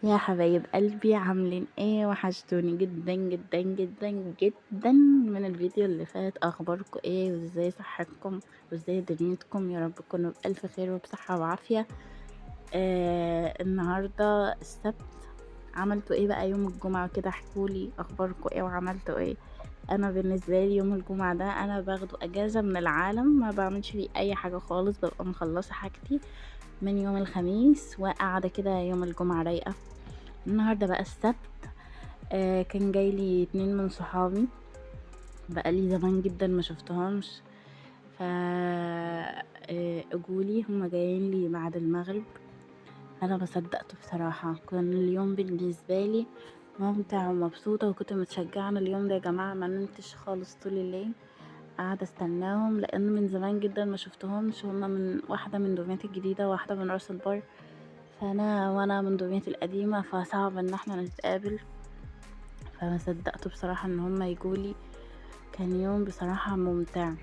يا حبايب قلبي عاملين ايه؟ وحشتوني جدا جدا جدا جدا من الفيديو اللي فات. اخباركم ايه وازاي صحتكم وازاي دنيتكم؟ يا رب تكونوا بألف خير وبصحة وعافية. النهاردة السبت. عملتوا ايه بقى يوم الجمعة كده؟ احكولي اخباركم ايه وعملتوا ايه. انا بالنسبة لي يوم الجمعة ده انا باخده اجازة من العالم، ما بعملش فيه اي حاجة خالص، ببقى مخلصة حاجتي من يوم الخميس وقاعدة كده يوم الجمعة رايقة. النهارده بقى السبت. كان جايلي 2 من صحابي، بقالي زمان جدا ما شفتهمش. ف اجولي هما جايين لي بعد المغرب. انا ما صدقت بصراحه، كان اليوم بالنسبه لي ممتع ومبسوطه، وكنت متشجعه. أنا اليوم ده يا جماعه ما نمتش خالص طول الليل، قاعده استناهم لان من زمان جدا ما شفتهمش. هما من واحده من دمياط الجديده وواحده من راس البر، وانا من دمياط القديمه، فصعب ان احنا نتقابل. فما صدقت بصراحة ان هما يجولي. كان يوم بصراحة ممتع.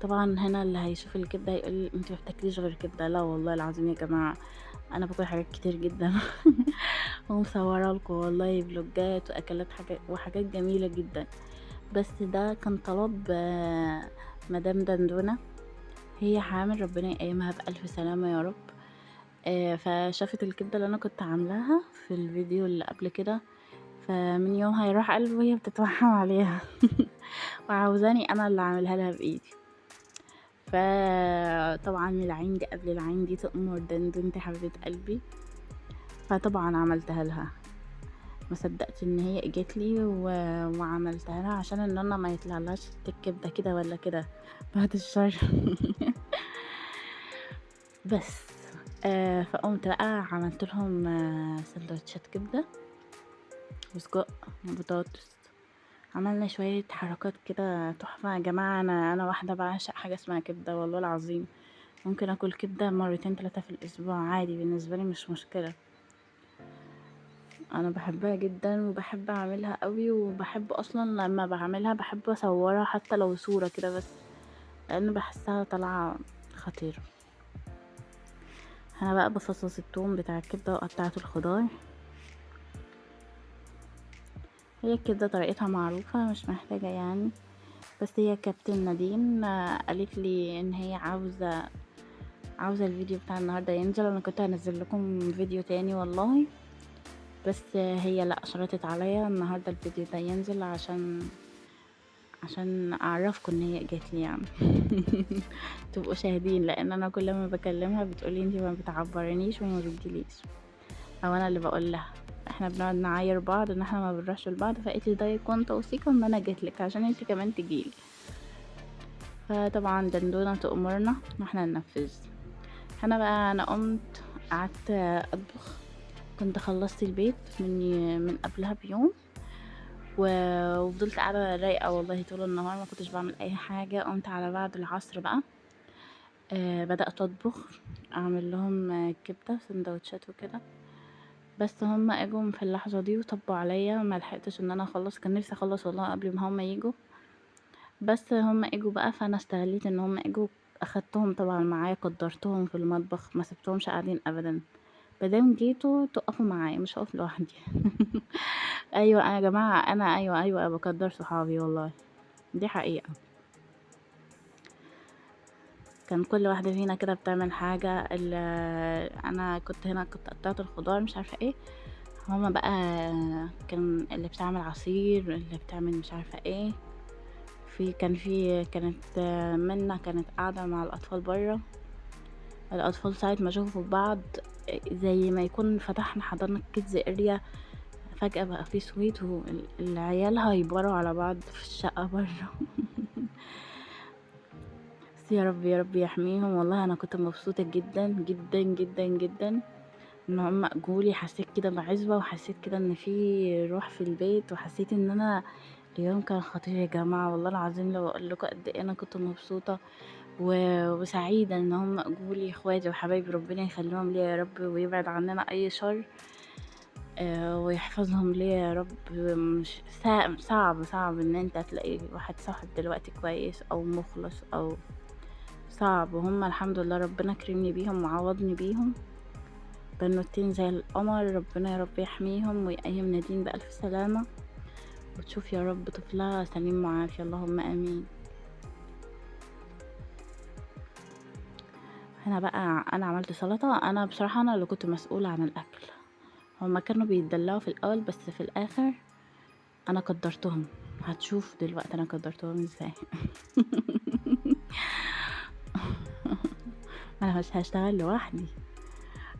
طبعا هنا اللي هيشوف الكبدة هيقول انت ما بتاكليش غير كبدة. لا والله العظيم يا جماعة، انا باكل حاجات كتير جدا ومصورة لكم والله فلوجات واكلات وحاجات جميلة جدا. بس ده كان طلب مدام دندونة، هي حامل، ربنا يقيمها بألف سلامة يا رب. فشافت الكبدة اللي انا كنت عاملاها في الفيديو اللي قبل كده، فمن يومها يروح قلبه وهي بتتوحم عليها وعاوزاني انا اللي اعملها لها بايدي. فطبعا العين دي قبل العين دي تأمر دندنتي حبيبة قلبي، فطبعا عملتها لها. ما صدقت ان هي اجت لي وعملتها لها عشان ان انا ما يطلعلهاش الكبده كده ولا كده، بعد الشر بس فقمت بقى عملت لهم سندوتشات كبده وسجق وبطاطس. عملنا شوية حركات كده تحفة يا جماعة. أنا واحدة بعشق حاجة اسمها كبدة والله العظيم. ممكن أكل كبدة مرتين 3 في الأسبوع عادي، بالنسبة لي مش مشكلة. أنا بحبها جدا وبحب أعملها قوي، وبحب أصلا لما بعملها بحب أصورها حتى لو صورة كده بس، لأن بحسها طالعة خطيرة. أنا بقى بفصص التوم بتاع الكبدة وقطعت الخضار. هي الكبدة طريقتها معروفة مش محتاجة يعني، بس هي كابتن نادين قالت لي ان هي عاوزة الفيديو بتاع النهاردة ينزل. انا كنت هنزل لكم فيديو تاني والله، بس هي لا شرطت عليا النهاردة الفيديو ده ينزل عشان اعرفكم ان هي جات لي يعني تبقوا شاهدين، لان انا كل ما بكلمها بتقولي انتي ما بتعبرنيش وما بتجيليش، او انا اللي بقول لها. احنا بنقعد نعاير بعض ان احنا ما بنروحش لبعض، فقالت لي ده يكون توثيق ان انا جيتلك عشان انتي كمان تجيلي. فطبعا دندونة تأمرنا واحنا ننفذ. انا قمت قعدت اطبخ. كنت خلصت البيت من قبلها بيوم، وفضلت قاعده رايقه والله طول النهار، ما كنتش بعمل اي حاجه. قمت على بعد العصر بقى بدأت اطبخ، اعمل لهم كبده سندوتشات وكده. بس هم اجوا في اللحظه دي وطبوا عليا، ما لحقتش ان انا اخلص. كان نفسي اخلص والله قبل ما هم يجوا، بس هم اجوا بقى، فانا استغليت ان هم اجوا، اخدتهم طبعا معايا، قدرتهم في المطبخ، ما سبتهمش قاعدين ابدا. مادام جيتوا تقفوا معايا، مش هقف لوحدي ايوه يا جماعه، انا ايوه بقدر صحابي والله، دي حقيقه. كان كل واحده فينا كده بتعمل حاجه. انا كنت هنا كنت قطعت الخضار مش عارفه ايه، هما بقى كان اللي بتعمل عصير، اللي بتعمل مش عارفه ايه. كانت منا كانت قاعده مع الاطفال بره. الاطفال ساعه ما شافوا بعض زي ما يكون فتحنا حضانه كيدز اريا، فجأة بقى في صويت والعيال هيبروا على بعض في الشقة بره بس يا رب يا رب يحميهم. والله انا كنت مبسوطة جدا جدا جدا جدا ان هم اجولي. حسيت كده بعزوة، وحسيت كده ان في روح في البيت، وحسيت ان انا اليوم كان خطير يا جماعة. والله العظيم لو اقول لكم قد ايه انا كنت مبسوطة وسعيدة ان هم اجولي اخواتي وحبايبي. ربنا يخليهم ليا يا رب ويبعد عننا اي شر ويحفظهم ليا يا رب. مش صعب ان انت تلاقي واحد صاحب دلوقتي كويس او مخلص، او صعب. وهم الحمد لله ربنا كرمني بيهم وعوضني بيهم. بنوتين زي القمر، ربنا يا رب يحميهم ويقيم نادين بألف سلامة، وتشوف يا رب طفلها سليم وعافية، اللهم آمين. هنا بقى أنا عملت سلطة. أنا بصراحة أنا اللي كنت مسؤولة عن الأكل، هما كانوا بيتدلعوا في الأول بس في الآخر أنا قدرتهم. هتشوف دلوقتي أنا قدرتهم ازاي. أنا مش هشتغل لوحدي.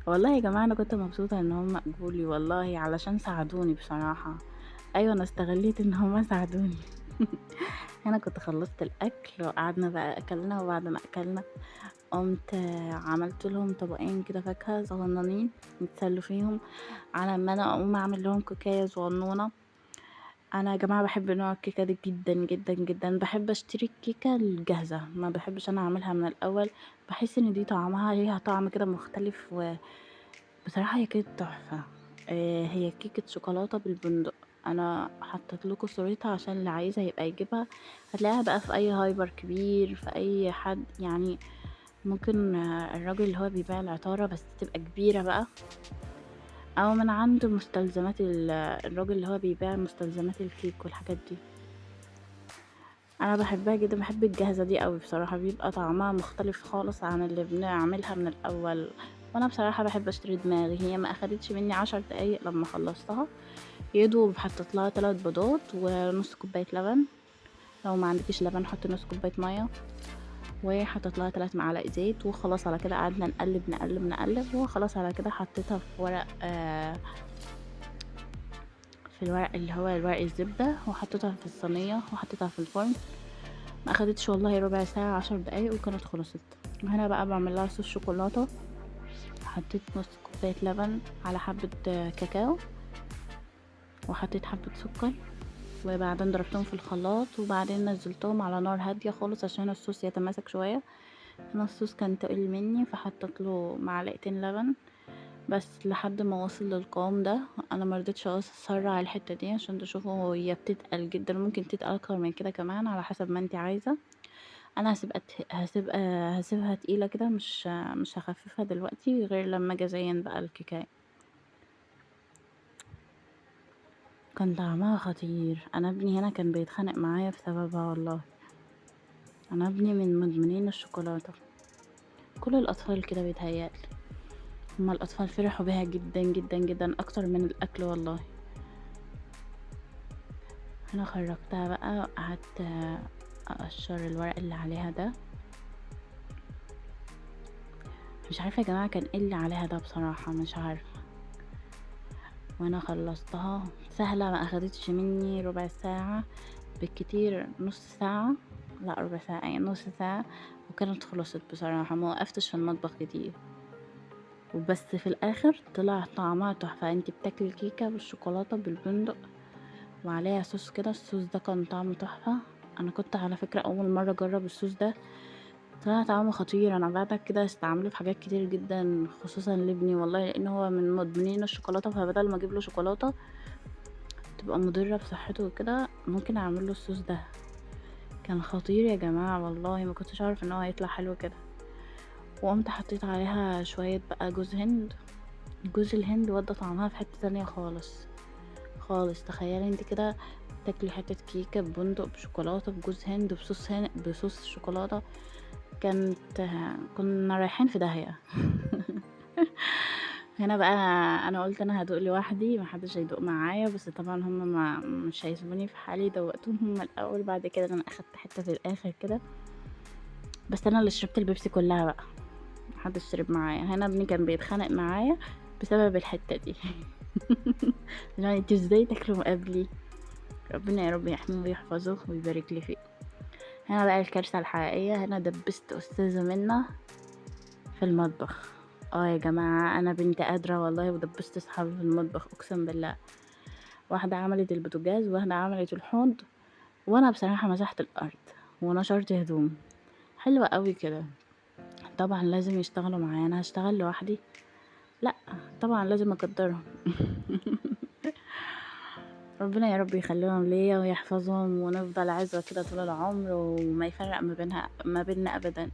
والله يا جماعة أنا كنت مبسوطة إن هم قبولي والله، علشان ساعدوني بصراحة. أيوة أنا استغليت إن هم ساعدوني. أنا كنت خلصت الأكل وقعدنا بقى أكلنا، وبعد ما أكلنا قمت عملت لهم طبقين كده فاكهة صغننين يتسلوا فيهم، على ما أنا أقوم أعمل لهم كوكاية صغنونة. أنا يا جماعة بحب نوع الكيكة دي جدا جدا جدا، بحب أشتري الكيكة الجاهزة، ما بحبش أنا أعملها من الأول. بحس إن دي طعمها ليها طعم كده مختلف، بصراحة هي كانت تحفة. هي كيكة شوكولاتة بالبندق. انا حطيت لكم صورتها عشان اللي عايزها يبقى يجيبها. هتلاقيها بقى في اي هايبر كبير، في اي حد يعني. ممكن الراجل اللي هو بيبيع العطارة بس تبقى كبيرة بقى، او من عند مستلزمات الراجل اللي هو بيبيع مستلزمات الكيك والحاجات دي. انا بحبها جدا، بحب الجاهزة دي قوي بصراحة، بيبقى طعمها مختلف خالص عن اللي بنعملها من الاول. وانا بصراحة بحب اشتري دماغي، هي ما اخدتش مني 10 دقايق لما خلصتها. يدوب حطيت لها 3 بيضات ونص كوباية لبن، لو ما عندكيش لبن حطي نص كوباية مية، وحطيت لها 3 معالق زيت، وخلاص على كده قعدنا نقلب نقلب نقلب، وخلاص على كده حطيتها في ورق في الورق اللي هو ورق الزبدة، وحطيتها في الصينية وحطيتها في الفرن. ما اخدتش والله ربع ساعة 10 دقايق وكانت خلصت. وهنا بقى بعمل لها صوص شوكولاتة. حطيت نص كوباية لبن على حبة كاكاو، وحطيت حبة سكر، وبعدين ضربتهم في الخلاط، وبعدين نزلتهم على نار هادية خالص عشان الصوص يتماسك شوية. انا الصوص كان تقيل مني فحطيت له معلقتين لبن بس لحد ما وصل للقوام ده. انا مرضتش اسرع الحته دي عشان تشوفوا هي بتتقل جدا، ممكن تتقل اكتر من كده كمان على حسب ما انت عايزه. انا هسيبها تقيله كده، مش هخففها دلوقتي غير لما اجي ازين بقى الكيكه. كان طعمها خطير. انا ابني هنا كان بيتخانق معايا بسببها والله. انا ابني من مدمنين الشوكولاته، كل الاطفال كده بيتهيألي. هما الاطفال فرحوا بيها جدا جدا جدا اكتر من الاكل والله. انا خرجتها بقى وقعدت اقشر الورق اللي عليها ده. مش عارفه يا جماعه كان ايه اللي عليها ده بصراحه، مش عارفه. وانا خلصتها سهله، ما اخدتش مني ربع ساعه، بالكتير نص ساعه. لا ربع ساعه يعني نص ساعه، وكانت خلصت بصراحه. ما وقفتش في المطبخ كتير، وبس في الاخر طلع طعمها تحفه. انتي بتاكلي كيكه بالشوكولاته بالبندق وعليها صوص كده، الصوص ده كان طعمه تحفه. انا كنت على فكره اول مره اجرب الصوص ده، طلع طعمه خطير. انا بعد كده استعمله في حاجات كتير جدا، خصوصا لابني والله، لان هو من مدمنين الشوكولاته، فبدل ما اجيب له شوكولاته تبقى مضره بصحته وكده ممكن اعمل له الصوص ده. كان خطير يا جماعه والله، ما كنتش اعرف ان هو هيطلع حلو كده. وقمت حطيت عليها شويه بقى جوز هند. جوز الهند ودى طعمها في حته تانية خالص خالص. تخيلي انت كده تاكلي حته كيكه ببندق بشوكولاته بجوز هند بصوص شوكولاته. كنا رايحين في داهيه. هنا بقى انا قلت انا هدوق لوحدي، محدش هيدوق معايا، بس طبعا هم ما مش هيسيبوني في حالي، دوقتهم هم الاول، بعد كده انا اخدت حته في الاخر كده. بس انا اللي شربت البيبسي كلها بقى، محدش شرب معايا. هنا ابني كان بيتخانق معايا بسبب الحته دي. يعني انتوا ازاي تاكلوا قبلي؟ ربنا يا رب يحميه ويحفظه ويبارك لي فيه. هنا بقى الكارثه الحقيقيه، هنا دبست استاذه منا في المطبخ. اه يا جماعه انا بنت قادره والله، ودبست اصحابي في المطبخ اقسم بالله. واحده عملت البوتاجاز، واحده عملت الحوض، وانا بصراحه مسحت الارض ونشرت هدوم. حلوه قوي كده. طبعا لازم يشتغلوا معايا، انا هشتغل لوحدي؟ لا، طبعا لازم اقدرهم. ربنا يا رب يخليهم ليا ويحفظهم، ونفضل عزوة كده طول العمر، وما يفرق ما بيننا ابدا.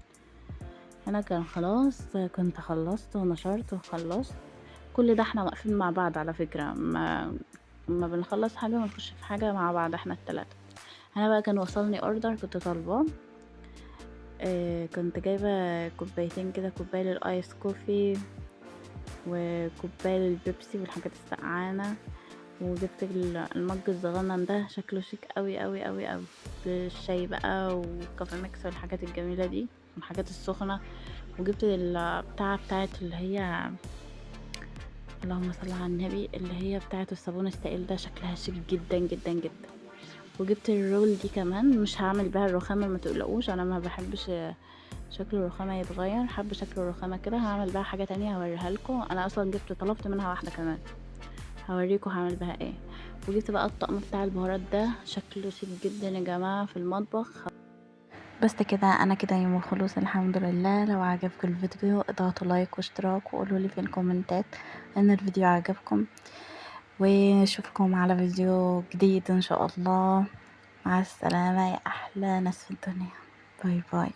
انا كان خلاص كنت خلصت ونشرت وخلصت، كل ده احنا واقفين مع بعض على فكرة، ما بنخلص حاجة ونخش في حاجة مع بعض احنا التلاتة. انا بقى كان وصلني اوردر كنت طالباه، كنت جايبة كوبايتين كده، كوباية للايس كوفي وكوباية للبيبسي والحاجات السقعانة، وجبت المج الصغنن ده شكله شيك قوي قوي قوي قوي، بالشاي بقى وكافي ميكس والحاجات الجميلة دي والحاجات السخنة. وجبت البتاعة بتاعت اللي هي، اللهم صل على النبي، اللي هي بتاعت الصابون السائل ده، شكلها شيك جدا جدا جدا. وجبت الرول دي كمان، مش هعمل بيها الرخامة ما تقلقوش، انا ما بحبش شكل الرخامة يتغير، حابة شكل الرخامة كده. هعمل بيها حاجة تانية هوريها لكم، انا اصلا طلبت منها واحدة كمان، هوريكم هعمل بيها ايه. وجبت بقى الطقم بتاع البهارات ده، شكله شيك جدا يا جماعة في المطبخ. بس كده انا كده يوم الخلوص الحمد لله. لو عجبكم الفيديو اضغطوا لايك واشتراك وقولوا لي في الكومنتات ان الفيديو عجبكم، ونشوفكم على فيديو جديد ان شاء الله. مع السلامة يا احلى ناس في الدنيا. باي باي.